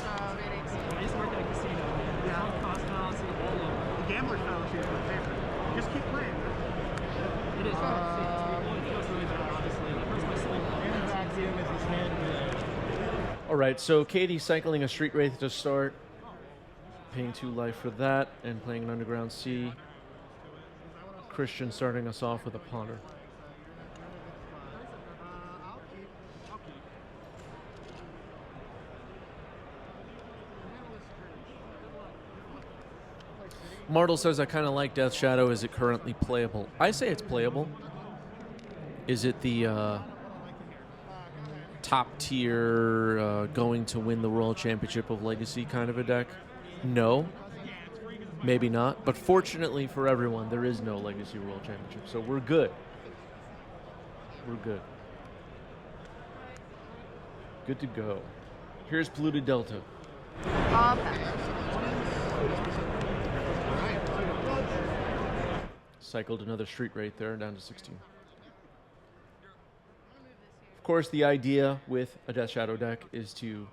I used to work at a casino. Yeah. Cost fallacy, all of them. The gambler's fallacy is my favorite. Just keep playing. It is. It feels really bad, honestly. It hurts my sleep. All right, so Katie cycling a Street Wraith to start, paying 2 life for that, and playing an Underground Sea. Christian starting us off with a Ponder. Martel says, I kind of like Death Shadow. Is it currently playable? I say it's playable. Is it the top tier, going to win the World Championship of Legacy kind of a deck? No. Maybe not. But fortunately for everyone, there is no Legacy World Championship. So we're good. We're good. Good to go. Here's Polluted Delta. Cycled another Street Wraith there, down to 16. Of course, the idea with a Death Shadow deck is to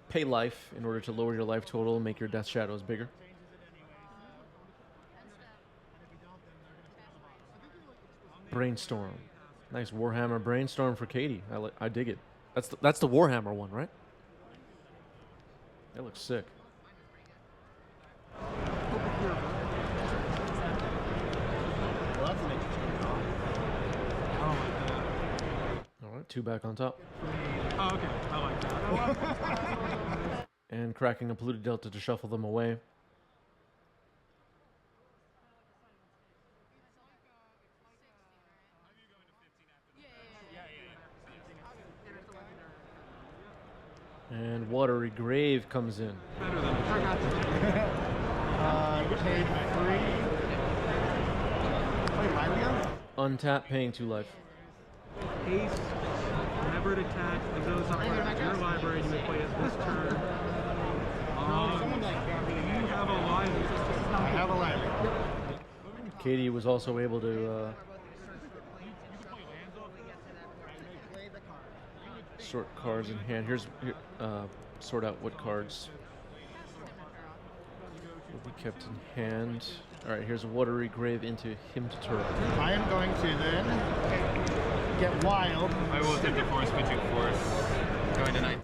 pay life in order to lower your life total and make your Death Shadows bigger. Brainstorm. Nice Warhammer Brainstorm for Katie. I dig it. That's the Warhammer one, right? That looks sick. All right, 2 back on top. Oh, okay. I like that. And cracking a Polluted Delta to shuffle them away. And Watery Grave comes in. Better than Paid 3. Play Hylia? Untap, paying 2 life. Ace. Whenever it attacks, it goes up to your library and you may play it this turn. You have a live. I have a live. Katie was also able to sort cards in hand. Sort out what cards will be kept in hand. All right, here's a Watery Grave into Hymn to Turtle. I am going to then get wild. I will attempt a Force Pitching Force. Going to 9.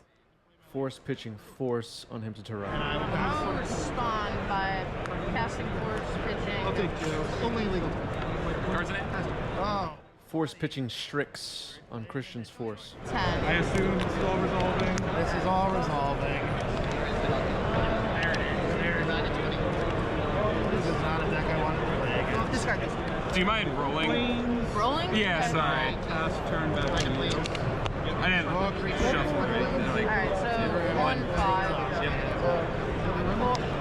Force Pitching Force on Hymn to Turtle. And I will I'll respond by casting Force Pitching. I'll take 2. Only legal. Cards in it? Oh. Force Pitching Strix on Christian's Force. 10. I assume it's all resolving. This is all resolving. This is not a deck I wanted to play against. Discard this. Do you mind rolling? Rolling? Yeah, sorry. Pass turn back to you. I didn't shuffle it. Alright, so 1, 5. Yep. Cool.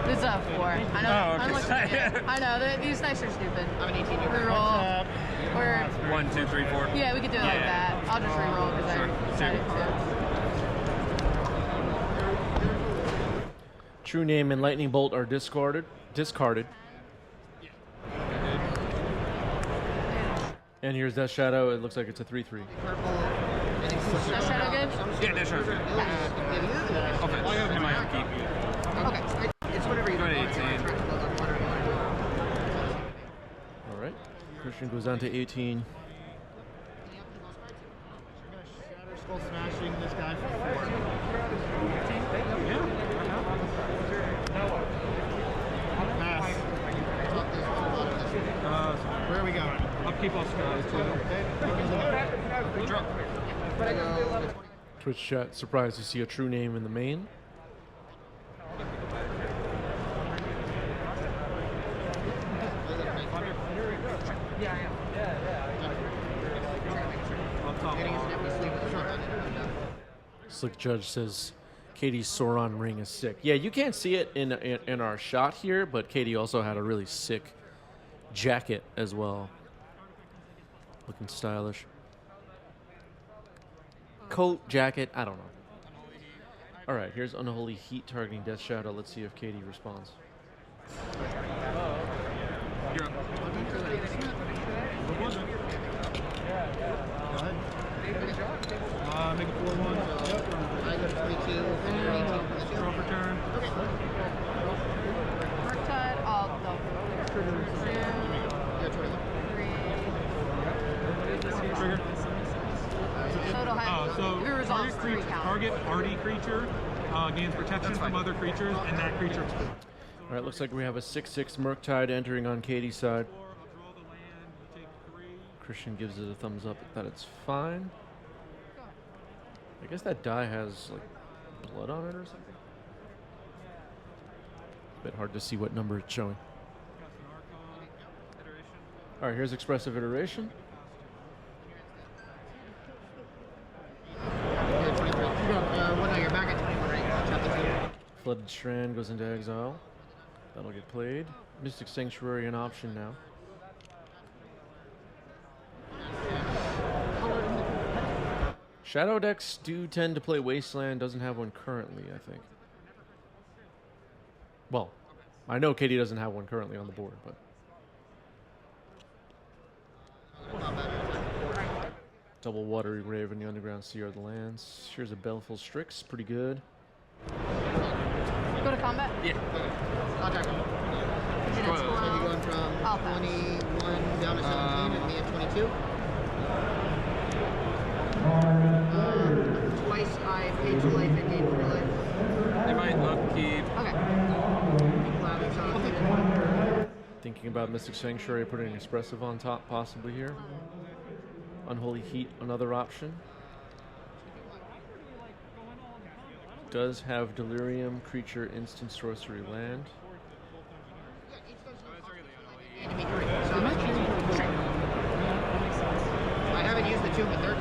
This is a 4. I know. Oh, okay. I'm looking at it. I know. These dice are stupid. I'm an 18. Reroll. Or 1, 2, 3, 4. yeah, we could do it like that. I'll just reroll because Sure. I decided to. True Name and Lightning Bolt are discarded. And here's Death Shadow. It looks like it's a 3/3. Death Shadow good? Yeah, that's right. Okay. Am I upkeep? Okay. It's whatever you Go to 18. All right. Christian goes down to 18. Shatter Skull smashing this guy for 4. Pass. Where are we going? Upkeep on Sky, too. Drop. Twitch chat surprised to see a True Name in the main. Slick Judge says Katie's Sauron ring is sick. Yeah, you can't see it in our shot here, but Katie also had a really sick jacket as well. Looking stylish. Coat, jacket, I don't know. All right, here's Unholy Heat targeting Death Shadow. Let's see if Katie responds. You're up. Make a 4-1. I got 3-2. Draw for turn. Murktide. Oh, no. 2, 3, Trigger. total height. So It resolves 3 count. target party creature gains protection from other creatures, and that creature explodes. All right, looks like we have a 6/6 Murktide entering on Katie's side. I'll draw the land. You take 3. Christian gives it a thumbs up that it's fine. I guess that die has like blood on it or something. A bit hard to see what number it's showing. All right, here's Expressive Iteration. You're back at 21, right? Flooded Strand goes into exile. That'll get played. Mystic Sanctuary an option now. Shadow decks do tend to play Wasteland. Doesn't have one currently, I think. Well, I know Katie doesn't have one currently on the board, but... Double Watery Grave and the Underground Sea are the lands. Here's a Baleful Strix, pretty good. Go to combat? Yeah. Contact. So you're going from 21 down to 17 and me at 22. Twice I paid for life and gained for life. They might upkeep. Okay. Thinking about Mystic Sanctuary, putting Expressive on top possibly here. Unholy Heat, another option. Does have Delirium, creature, instant sorcery, land. I haven't used the 2 but 13.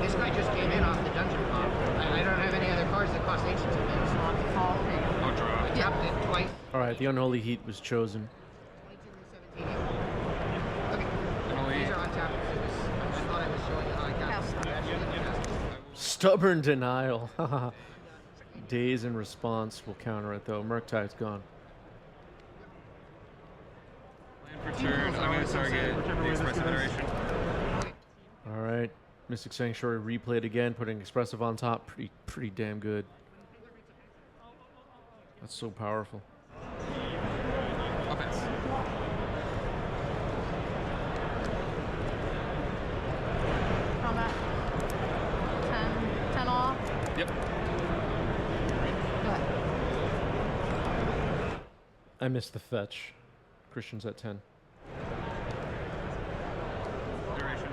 This guy just came in off the dungeon pop. I don't have any other cards that cost ancient events. I'll draw. I tapped it twice. All right, the Unholy Heat was chosen. Okay. These are untapped. I thought I was showing you how I cast. Stubborn Denial. Daze in Response will counter it though. Murktide's gone. Land for turn. I'm going to target the Expressive Iteration. All right, Mystic Sanctuary replayed again, putting Expressive on top. Pretty damn good. That's so powerful. Offense. Combat. 10 off. Yep. Go ahead. I missed the fetch. Christian's at 10. Iteration.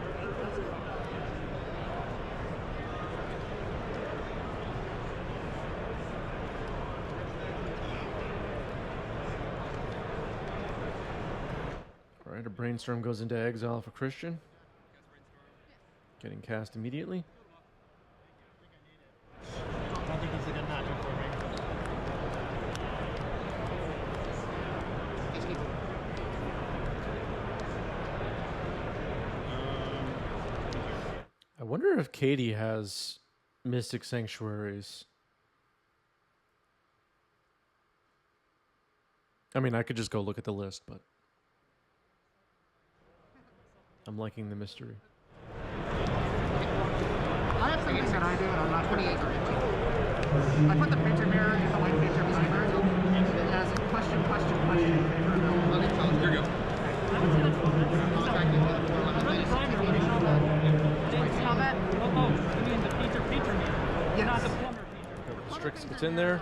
All right, a Brainstorm goes into exile for Christian. Getting cast immediately. I don't think it's a good matchup for me. I wonder if Katie has Mystic Sanctuaries. I mean, I could just go look at the list, but I'm liking the mystery. I have something that I do, and I'm not 28 or 15. I put the picture mirror in the white picture behind her. It has question. Here you go. Combat. Strix gets in there.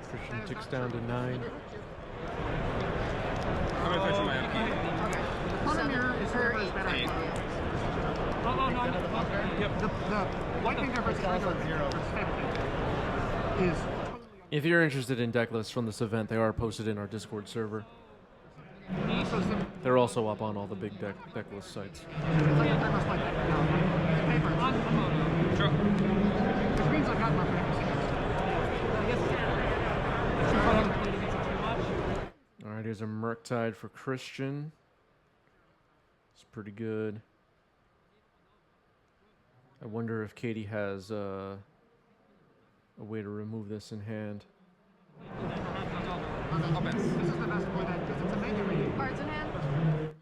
Christian ticks down to 9. I'm going to fetch my upkeep. Corner mirror is her better. Eight. The white picture versus regular is If you're interested in deck lists from this event, they are posted in our Discord server. so simple. They're also up on all the big deck list sites. It's like a timeless like that. Paper. Sure. Which means I got my All right, here's a Murktide for Christian. It's pretty good. I wonder if Katie has a way to remove this in hand. Offense. This is the best one because it's a mega reading. Cards in hand.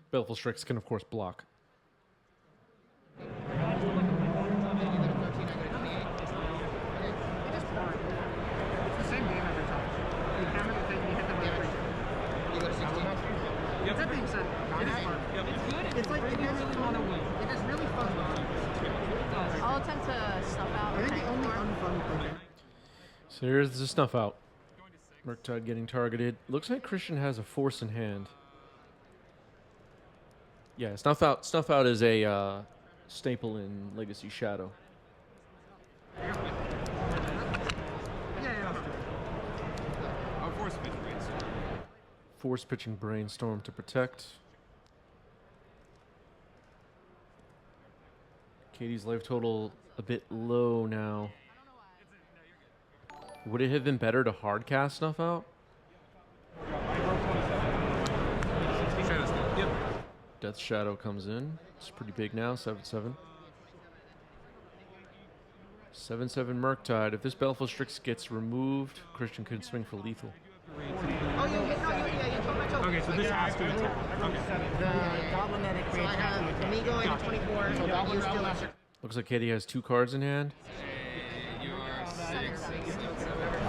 Baleful Strix can, of course, block. That being said, it is fun. It's good. It's like, it is fun. It is really fun. I'll attempt to snuff out. I think the only unfun thing. So here's the snuff out. Murktide getting targeted. Looks like Christian has a force in hand. Yeah, snuff out is a staple in Legacy Shadow. I'll force pitch brainstorm. Force pitching Brainstorm to protect. Katie's life total a bit low now. Would it have been better to hard cast Snuff Out? Shadow's good. Yep. Death Shadow comes in. It's pretty big now, 7/7. 7/7 Murktide. If this Baleful Strix gets removed, Christian could swing for lethal. Okay, so this has to attack. Okay. The goblin that it creates. So I have me going to 24, so goblin still has. Looks like Katie has 2 cards in hand. You are 6, 7.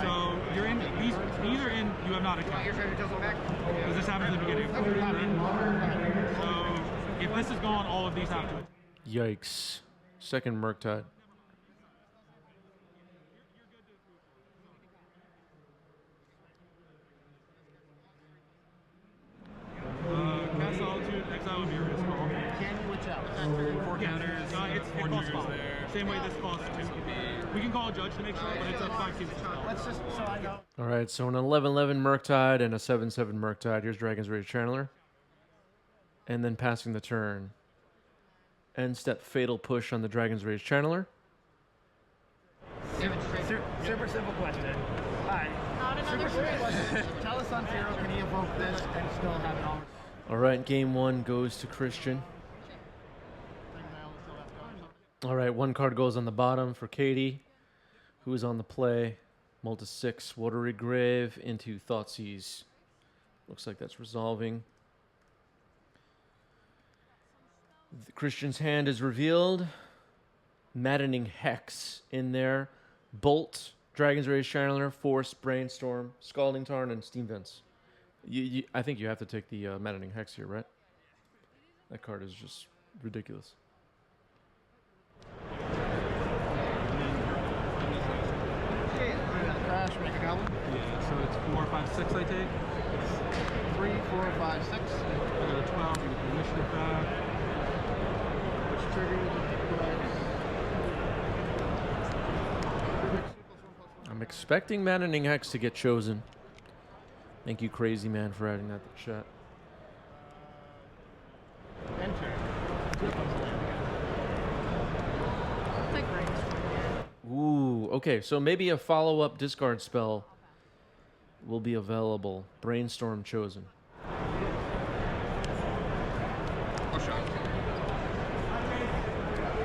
So you're in. These are in. You have not attacked. You're trying to jump back? Because this happened at the beginning. So if this is gone, all of these have to. Yikes. Second Murktide. Cast Solitude, Exile of Mirror is called. Can you witch out? 4 counters. It's 4 costs triggers 5. there. Same way this costs 2. We can call a judge to make sure, but it's a 5 keys spell. Let's just, so I know. All right, so an 11/11 Murktide and a 7/7 Murktide. Here's Dragon's Rage Channeler. And then passing the turn. End step Fatal Push on the Dragon's Rage Channeler. Super simple question. Hi. Not another Strix. Tell us on Zero, can he evoke this and still have it all? All right, game 1 goes to Christian. All right, 1 card goes on the bottom for Katie, who is on the play. Multi 6, Watery Grave into Thoughtseize. Looks like that's resolving. The Christian's hand is revealed. Maddening Hex in there. Bolt, Dragon's Rage Channeler, Force, Brainstorm, Scalding Tarn, and Steam Vents. I think you have to take the Maddening Hex here, right? That card is just ridiculous. Crash, make a goblin. Yeah, so it's 4, 5, 6 I take. 3, 4, 5, 6. I got a 12, you get the initiative back. Which triggers? I'm expecting Maddening Hex to get chosen. Thank you, Crazy Man, for adding that to the chat. Enter. I'll take Brainstorm. Ooh, okay, so maybe a follow-up discard spell will be available. Brainstorm chosen. I'll shock.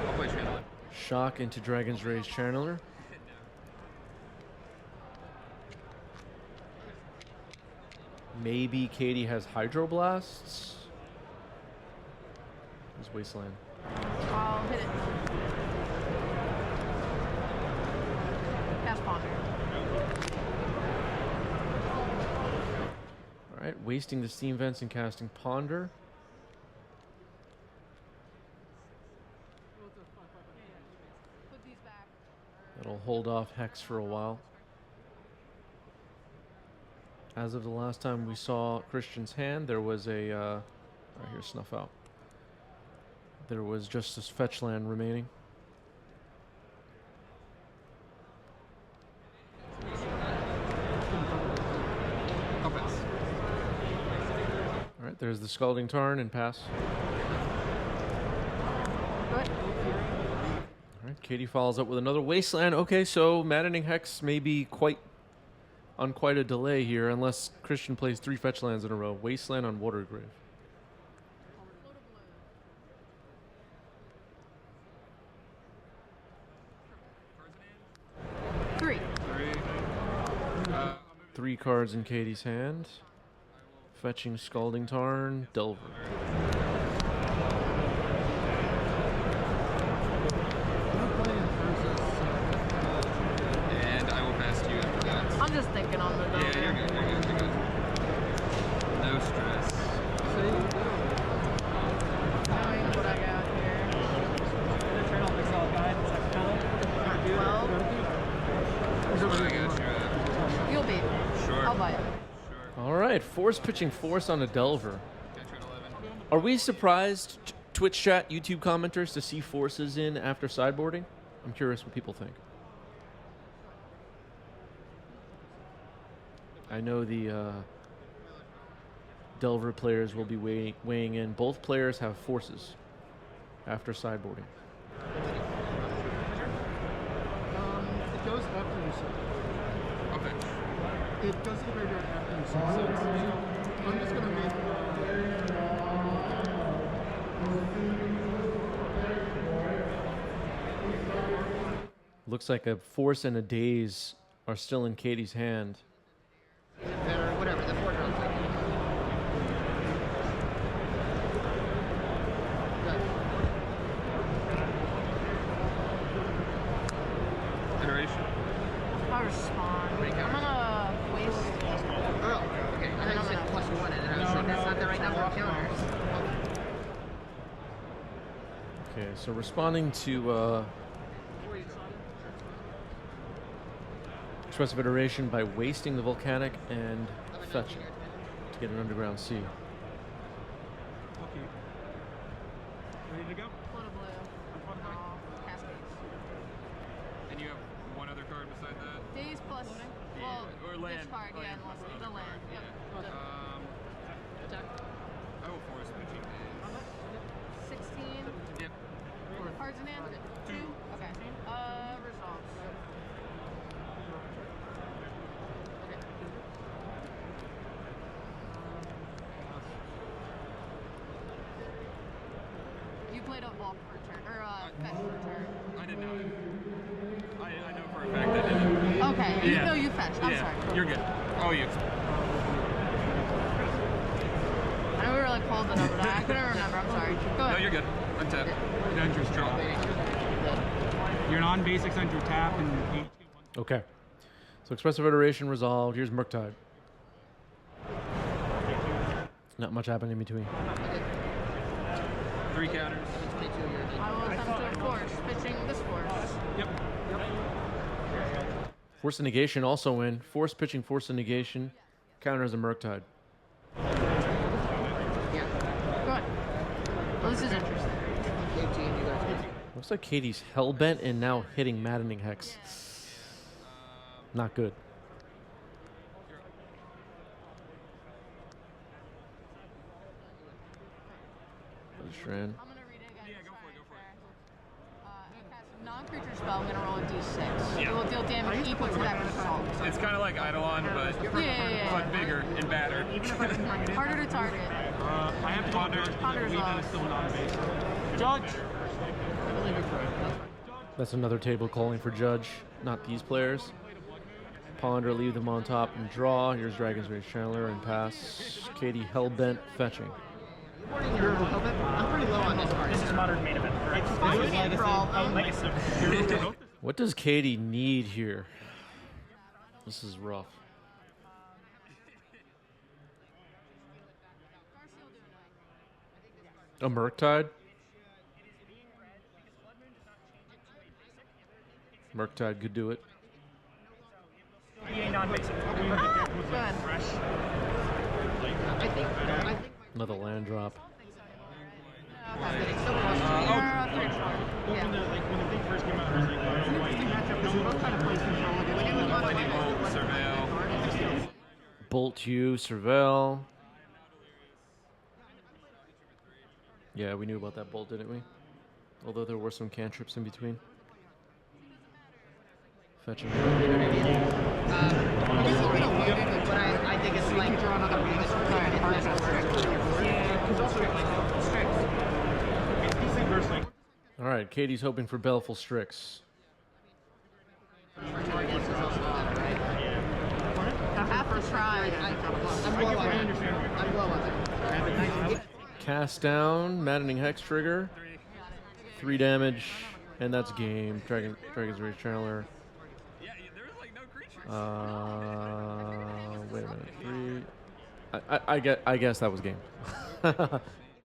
I'll play Channeler. Shock into Dragon's Rage Channeler. Maybe Katie has Hydroblasts. There's Wasteland. I'll hit it. Cast Ponder. All right, wasting the Steam Vents and casting Ponder. Put these back. That'll hold off Hex for a while. As of the last time we saw Christian's hand, there was a right here, Snuff Out. There was just this fetch land remaining. I'll pass. All right, there's the Scalding Tarn and pass. Good. All right, Katie follows up with another Wasteland. Okay, so Maddening Hex may be quite a delay here, unless Christian plays 3 fetch lands in a row. Wasteland on Watergrave. 3. 3 cards in Katie's hand. Fetching Scalding Tarn, Delver. And I will pass to you after that. I'm just thinking on the Yeah, you're good. No stress. Force pitching force on a Delver. Are we surprised, Twitch chat, YouTube commenters, to see forces in after sideboarding? I'm curious what people think. I know the Delver players will be weighing in. Both players have forces after sideboarding. It goes after you set. Okay. It goes to the graveyard after you set. So I'm just going to make... Looks like a force and a daze are still in Katie's hand. Or whatever, the 4 drops. Iteration. I'll respond. I'm gonna waste. Oh, okay. I thought you said +1, and I was like, that's not the right number of counters. Okay, so responding to expressive iteration by wasting the volcanic and fetching to get an underground sea. Okay. Ready to go? Flip a blue. Cascades. And you have one other card beside that? Days plus. Well, or land. this card, Oh, yeah, yeah, unless plus the another land. card, Yep. yeah. I will force pitching days. 16. Yep. Cards in hand? 2. Okay. Resolves. Okay. You played a walk for turn, or fetch for turn. I did not. I know for a fact I didn't. Okay, Yeah. you fetched. I'm Yeah, sorry. you're good. Oh, you. I know we were like holding over that. I couldn't remember. I'm sorry. Go No, ahead. you're good. Untap. It enters draw. Your non-basics enter tap and Okay. So expressive iteration resolved. Here's Murktide. Not much happened in between. 3 counters. I will attempt to force, pitching this force. Yep. Force of negation also in. Force pitching force of negation. Counters a Murktide. Go ahead. Well, this is interesting. Looks like Katie's hellbent and now hitting Maddening Hex. Not good. Shran. I'm gonna read it again. Go for it. Cast a non-creature spell. I'm gonna roll a d6. Yeah. It will deal damage equal to that result. It's kind of like Eidolon, but but bigger and badder. Harder to target. I have Ponder. Ponder's That off. is still non-basic. Judge. That's another table calling for Judge, not these players. Ponder, leave them on top and draw. Here's Dragon's Rage Channeler and pass. Katie hellbent fetching. I'm pretty low on this card. This is modern main event, correct? Fine, This is no problem. Legacy. What does Katie need here? This is rough. A Murktide? Murktide could do it. EA non-basic. Good. I think Another land drop. Okay. Yeah. When the thing first came out, I was like, I don't know why you Surveil. Bolt you, Surveil. Yeah, we knew about that bolt, didn't we? Although there were some cantrips in between. Fetching. but I think it's like draw another Venus card. All right, Katie's hoping for Baleful Strix. Half a try. I'm low on it. Cast down, Maddening Hex trigger. 3 damage, and that's game. Dragon's Rage Channeler. Yeah, there's like no creatures. Wait a minute. 3. I guess that was game.